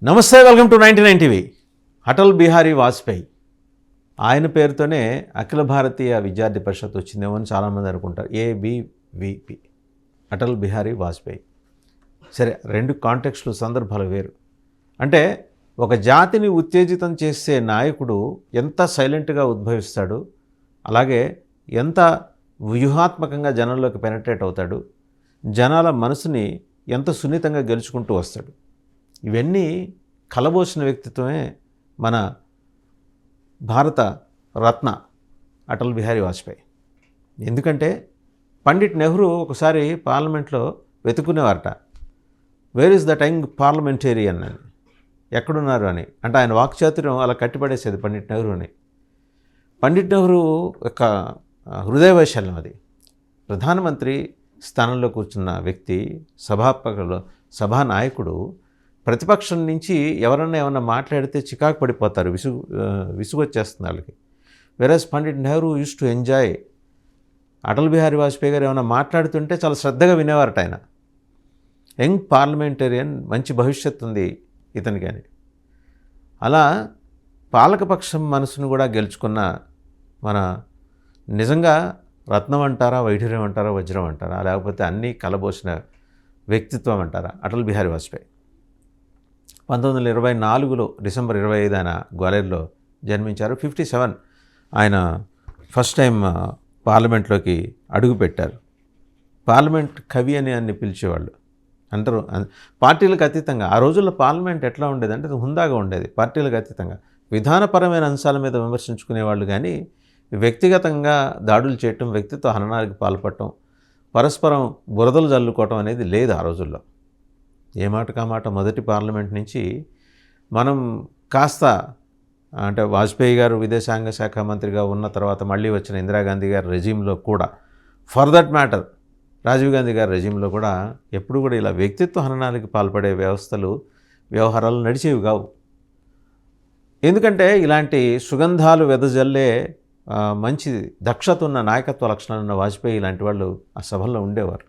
నమస్తే, welcome to 99 TV. Atal Bihari Vajpayee ఆయన పేరుతోనే అఖిల భారతీయ విద్యార్థి పరిషత్ వచ్చిందేమో అని చాలామంది అనుకుంటారు. ABVP అటల్ బిహారీ వాజ్పేయి. సరే, రెండు కాంటెక్స్ట్లు, సందర్భాలు వేరు. అంటే ఒక జాతిని ఉత్తేజితం చేసే నాయకుడు ఎంత సైలెంట్గా ఉద్భవిస్తాడు, అలాగే ఎంత వ్యూహాత్మకంగా జనంలోకి పెనట్రేట్ అవుతాడు, జనాల మనసుని ఎంత సున్నితంగా గెలుచుకుంటూ వస్తాడు. ఇవన్నీ కలబోసిన వ్యక్తిత్వమే మన భారత రత్న అటల్ బిహారీ వాజ్పేయి. ఎందుకంటే పండిట్ నెహ్రూ ఒకసారి పార్లమెంట్లో వెతుకునేవారట, where is that young parliamentarian అని, ఎక్కడున్నారు అని. అంటే ఆయన వాక్చాతుర్యం అలా కట్టిపడేసేది పండిట్ నెహ్రూని. పండిట్ నెహ్రూ యొక్క హృదయ వైశాల్యం అది. ప్రధానమంత్రి స్థానంలో కూర్చున్న వ్యక్తి, సభానాయకుడు ప్రతిపక్షం నుంచి ఎవరన్నా ఏమన్నా మాట్లాడితే చికాకు పడిపోతారు, విసుగు వచ్చేస్తుంది వాళ్ళకి. Whereas Pandit Nehru used to enjoy. Atal Bihari Vajpayee garu ఏమైనా మాట్లాడుతుంటే చాలా శ్రద్ధగా వినేవారట ఆయన. యంగ్ పార్లమెంటేరియన్, మంచి భవిష్యత్తు ఉంది ఇతనికి అని. అలా పాలకపక్షం మనసును కూడా గెలుచుకున్న మన నిజంగా రత్నం అంటారా, వైఢూర్యం అంటారా, వజ్రం అంటారా, లేకపోతే అన్నీ కలబోసిన వ్యక్తిత్వం అంటారా అటల్ బిహారీ వాజ్పేయి. 1924 డిసెంబర్ 25 ఆయన గ్వాలియర్లో జన్మించారు. 57 ఆయన ఫస్ట్ టైం పార్లమెంట్లోకి అడుగుపెట్టారు. పార్లమెంట్ కవి అని అన్ని పిలిచేవాళ్ళు అందరూ. పార్టీలకు అతీతంగా ఆ రోజుల్లో పార్లమెంట్ ఎట్లా ఉండేదంటే హుందాగా ఉండేది. పార్టీలకు అతీతంగా విధానపరమైన అంశాల మీద విమర్శించుకునేవాళ్ళు, కానీ వ్యక్తిగతంగా దాడులు చేయటం, వ్యక్తిత్వ హననానికి పాల్పడటం, పరస్పరం బురదలు జల్లుకోవటం అనేది లేదు ఆ రోజుల్లో. ఏ మాటకా మాట మొదటి పార్లమెంట్ నుంచి మనం కాస్త, అంటే వాజ్పేయి గారు విదేశాంగ శాఖ మంత్రిగా ఉన్న తర్వాత మళ్ళీ వచ్చిన ఇందిరాగాంధీ గారి రెజీమ్లో కూడా, for that matter Rajiv Gandhi గారి రెజీమ్లో కూడా ఎప్పుడు కూడా ఇలా వ్యక్తిత్వ హననానికి పాల్పడే వ్యవహారాలు నడిచేవి కావు. ఎందుకంటే ఇలాంటి సుగంధాలు వెదజల్లే మంచి దక్షత ఉన్న నాయకత్వ లక్షణాలు ఉన్న వాజ్పేయి ఇలాంటి వాళ్ళు ఆ సభల్లో ఉండేవారు.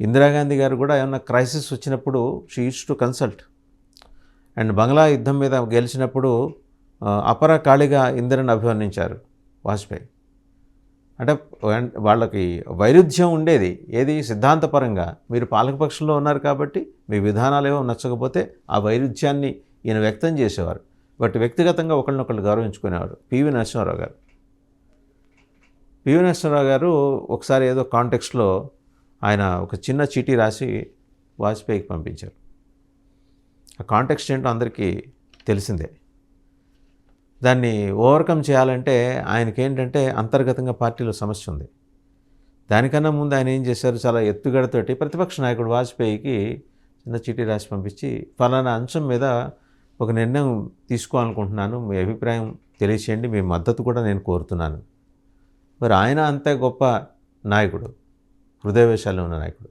ఇందిరాగాంధీ గారు కూడా ఏమన్నా క్రైసిస్ వచ్చినప్పుడు she used to consult. And Bangla యుద్ధం మీద గెలిచినప్పుడు అపర కాళిగా ఇందిరని అభివర్ణించారు వాజ్పేయి. అంటే వాళ్ళకి వైరుధ్యం ఉండేది. ఏది సిద్ధాంతపరంగా మీరు పాలకపక్షంలో ఉన్నారు కాబట్టి మీ విధానాలు ఏవో నచ్చకపోతే ఆ వైరుధ్యాన్ని ఈయన వ్యక్తం చేసేవారు. బట్ వ్యక్తిగతంగా ఒకళ్ళనొకళ్ళు గౌరవించుకునేవారు. పివి నరసింహారావు గారు ఒకసారి ఏదో కాంటెక్స్ట్లో ఆయన ఒక చిన్న చీటీ రాసి వాజ్పేయికి పంపించారు. ఆ కాంటెక్స్ట్ ఏంటో అందరికీ తెలిసిందే. దాన్ని ఓవర్కమ్ చేయాలంటే ఆయనకేంటంటే అంతర్గతంగా పార్టీలో సమస్య ఉంది. దానికన్నా ముందు ఆయన ఏం చేశారు, చాలా ఎత్తుగడతోటి ప్రతిపక్ష నాయకుడు వాజ్పేయికి చిన్న చీటీ రాసి పంపించి, ఫలానా అంశం మీద ఒక నిర్ణయం తీసుకోవాలనుకుంటున్నాను, మీ అభిప్రాయం తెలియచేయండి, మీ మద్దతు కూడా నేను కోరుతున్నాను. మరి ఆయన అంతే గొప్ప నాయకుడు, హృదయవేశాలు ఉన్న నాయకుడు.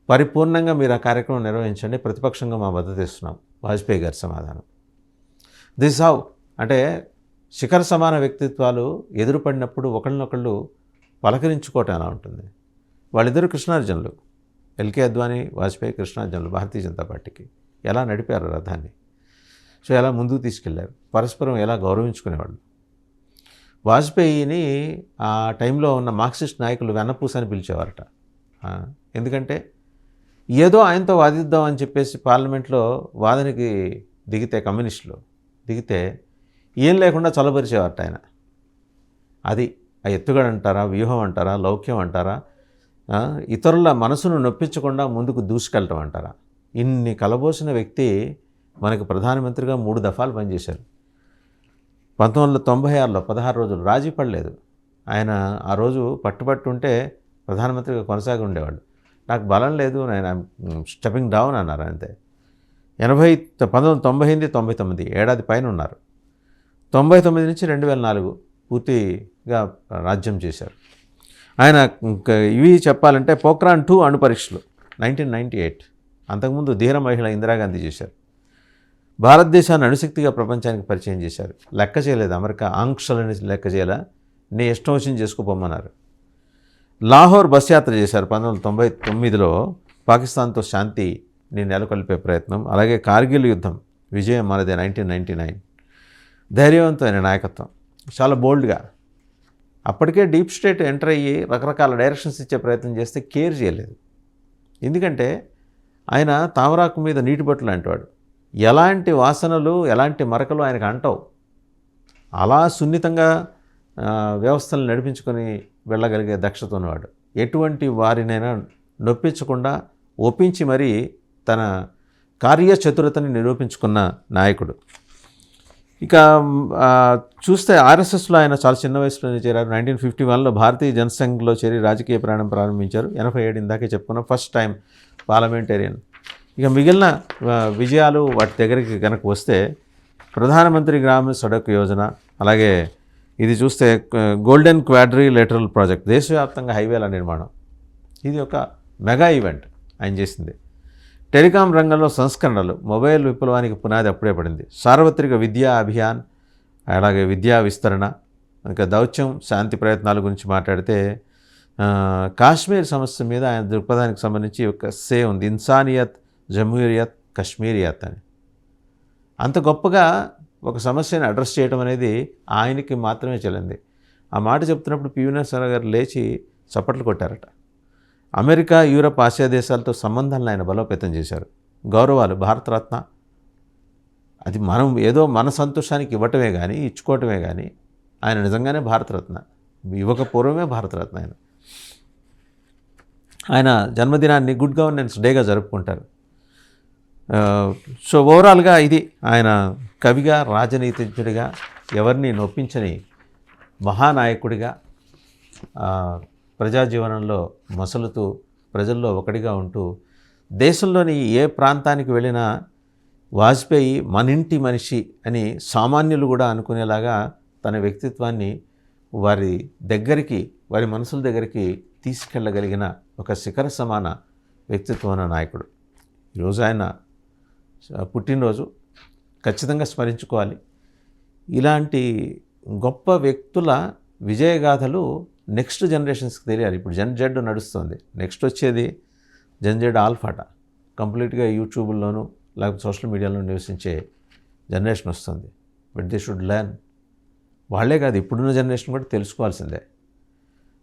పరిపూర్ణంగా మీరు ఆ కార్యక్రమం నిర్వహించండి, ప్రతిపక్షంగా మా మద్దతు ఇస్తున్నాం. వాజ్పేయి గారి సమాధానం దిస్ హౌ. అంటే శిఖర సమాన వ్యక్తిత్వాలు ఎదురుపడినప్పుడు ఒకళ్ళనొకళ్ళు పలకరించుకోవటం ఎలా ఉంటుంది. వాళ్ళిద్దరూ కృష్ణార్జునులు. ఎల్కే అద్వానీ, వాజ్పేయి కృష్ణార్జునులు భారతీయ జనతా పార్టీకి. ఎలా నడిపారు రథాన్ని, సో ఎలా ముందుకు తీసుకెళ్లారు, పరస్పరం ఎలా గౌరవించుకునేవాళ్ళు. వాజ్పేయిని ఆ టైంలో ఉన్న మార్క్సిస్ట్ నాయకులు వెన్నపూస అని పిలిచేవారట. ఎందుకంటే ఏదో ఆయనతో వాదిద్దాం అని చెప్పేసి పార్లమెంట్లో వాదనకి దిగితే, కమ్యూనిస్టులు దిగితే ఏం లేకుండా చల్లబరిచేవారట ఆయన. అది ఆ ఎత్తుగడ అంటారా, వ్యూహం అంటారా, లౌక్యం అంటారా, ఇతరుల మనసును నొప్పించకుండా ముందుకు దూసుకెళ్ళటం అంటారా, ఇన్ని కలబోసిన వ్యక్తి మనకు ప్రధానమంత్రిగా 3 దఫాలు పనిచేశారు. 1996లో 16 రోజులు రాజీ పడలేదు ఆయన. ఆ రోజు పట్టుబట్టుంటే ప్రధానమంత్రిగా కొనసాగి ఉండేవాళ్ళు. నాకు బలం లేదు, నేను స్టెపింగ్ డౌన్ అన్నారు అంతే. 1998, 99 ఏడాది పైన ఉన్నారు. 99 నుంచి 2004 పూర్తిగా రాజ్యం చేశారు ఆయన. ఇవి చెప్పాలంటే పోఖ్రాన్ 2 అణు పరీక్షలు 1998, అంతకుముందు ధీర మహిళ ఇందిరాగాంధీ చేశారు. భారతదేశాన్ని అణుశక్తిగా ప్రపంచానికి పరిచయం చేశారు. లెక్క చేయలేదు, అమెరికా ఆంక్షలని లెక్క చేయాల, నీ ఇష్టం వచ్చింది చేసుకోపోమన్నారు. లాహోర్ బస్ యాత్ర చేశారు 1999లో పాకిస్తాన్తో శాంతి నెలకొల్పే ప్రయత్నం, అలాగే కార్గిల్ యుద్ధం విజయం మనదే 1999, ధైర్యవంతమైన నాయకత్వం, చాలా బోల్డ్గా. అప్పటికే డీప్ స్టేట్ ఎంటర్ అయ్యి రకరకాల డైరెక్షన్స్ ఇచ్చే ప్రయత్నం చేస్తే కేర్ చేయలేదు. ఎందుకంటే ఆయన తామరాకు మీద నీటి బొట్టు లాంటివాడు. ఎలాంటి వాసనలు ఎలాంటి మరకలు ఆయనకు అంటవు. అలా సున్నితంగా వ్యవస్థలను నడిపించుకొని వెళ్ళగలిగే దక్షత ఉన్నవాడు. ఎటువంటి వారినైనా నొప్పించకుండా ఒప్పించి మరీ తన కార్యచతురతని నిరూపించుకున్న నాయకుడు. ఇక చూస్తే ఆర్ఎస్ఎస్లో ఆయన చాలా చిన్న వయసులోనే చేరారు. 1951లో భారతీయ జనసంఘ్లో చేరి రాజకీయ ప్రయాణం ప్రారంభించారు. 87 ఇందాకే చెప్పుకున్నాం, ఫస్ట్ టైం పార్లమెంటేరియన్. ఇక మిగిలిన విజయాలు వాటి దగ్గరికి కనుక వస్తే ప్రధానమంత్రి గ్రామ సడక్ యోజన, అలాగే ఇది చూస్తే గోల్డెన్ క్వాడ్రిలేటరల్ ప్రాజెక్ట్, దేశవ్యాప్తంగా హైవేల నిర్మాణం, ఇది ఒక మెగా ఈవెంట్ ఆయన చేసింది. టెలికాం రంగంలో సంస్కరణలు, మొబైల్ విప్లవానికి పునాది అప్పుడే పడింది. సార్వత్రిక విద్యా అభియాన్, అలాగే విద్యా విస్తరణ, ఇంకా దౌత్యం, శాంతి ప్రయత్నాల గురించి మాట్లాడితే కాశ్మీర్ సమస్య మీద ఆయన దృక్పథానికి సంబంధించి ఒక సే ఉంది, ఇన్సానియత్ జమూరియత్ కశ్మీరియత్ అని. అంత గొప్పగా ఒక సమస్యను అడ్రస్ చేయడం అనేది ఆయనకి మాత్రమే చెల్లింది. ఆ మాట చెప్తున్నప్పుడు పివి నరసింహారావు గారు లేచి చప్పట్లు కొట్టారట. అమెరికా, యూరప్, ఆసియా దేశాలతో సంబంధాలను ఆయన బలోపేతం చేశారు. గౌరవాలు, భారతరత్న, అది మనం ఏదో మన సంతోషానికి ఇవ్వటమే కానీ ఇచ్చుకోవటమే కానీ, ఆయన నిజంగానే భారతరత్న, ఇవ్వక పూర్వమే భారతరత్న. ఆయన జన్మదినాన్ని గుడ్ గవర్నెన్స్ డేగా జరుపుకుంటారు. సో ఓవరాల్గా ఇది ఆయన కవిగా, రాజనీతిజ్ఞుడిగా, ఎవరిని నొప్పించని మహానాయకుడిగా, ప్రజాజీవనంలో మసలుతూ ప్రజల్లో ఒకటిగా ఉంటూ, దేశంలోని ఏ ప్రాంతానికి వెళ్ళినా వాజ్పేయి మనింటి మనిషి అని సామాన్యులు కూడా అనుకునేలాగా తన వ్యక్తిత్వాన్ని వారి దగ్గరికి, వారి మనసుల దగ్గరికి తీసుకెళ్ళగలిగిన ఒక శిఖర సమాన వ్యక్తిత్వం ఉన్న నాయకుడు. ఈరోజు ఆయన పుట్టినరోజు ఖచ్చితంగా స్మరించుకోవాలి. ఇలాంటి గొప్ప వ్యక్తుల విజయగాథలు నెక్స్ట్ జనరేషన్స్కి తెలియాలి. ఇప్పుడు జెడ్ నడుస్తుంది, నెక్స్ట్ వచ్చేది జెడ్ ఆల్ఫాట, కంప్లీట్గా యూట్యూబ్లోనూ లేకపోతే సోషల్ మీడియాలో నివసించే జనరేషన్ వస్తుంది. But they should learn. వాళ్ళే కాదు, ఇప్పుడున్న జనరేషన్ కూడా తెలుసుకోవాల్సిందే.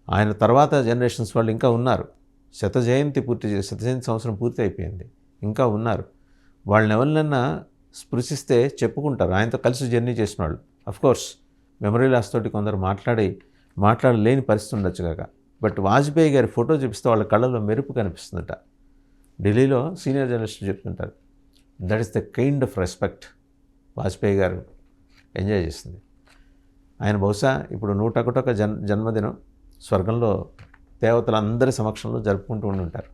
ఆయన తర్వాత జనరేషన్స్ వాళ్ళు ఇంకా ఉన్నారు. శత జయంతి సంవత్సరం పూర్తి అయిపోయింది, ఇంకా ఉన్నారు. వాళ్ళని ఎవరినైనా స్పృశిస్తే చెప్పుకుంటారు, ఆయనతో కలిసి జర్నీ చేసిన వాళ్ళు. అఫ్కోర్స్ మెమరీ లాస్ తోటి కొందరు మాట్లాడలేని పరిస్థితి ఉండొచ్చు కాక, బట్ వాజ్పేయి గారి ఫోటో చూపిస్తే వాళ్ళ కళ్ళలో మెరుపు కనిపిస్తుందట. ఢిల్లీలో సీనియర్ జర్నలిస్టులు చెప్తుంటారు. That is the kind of respect Vajpayee గారు ఎంజాయ్ చేసింది. ఆయన బహుశా ఇప్పుడు 101వ జన్మదినం స్వర్గంలో దేవతలందరి సమక్షంలో జరుపుకుంటూ ఉండి ఉంటారు.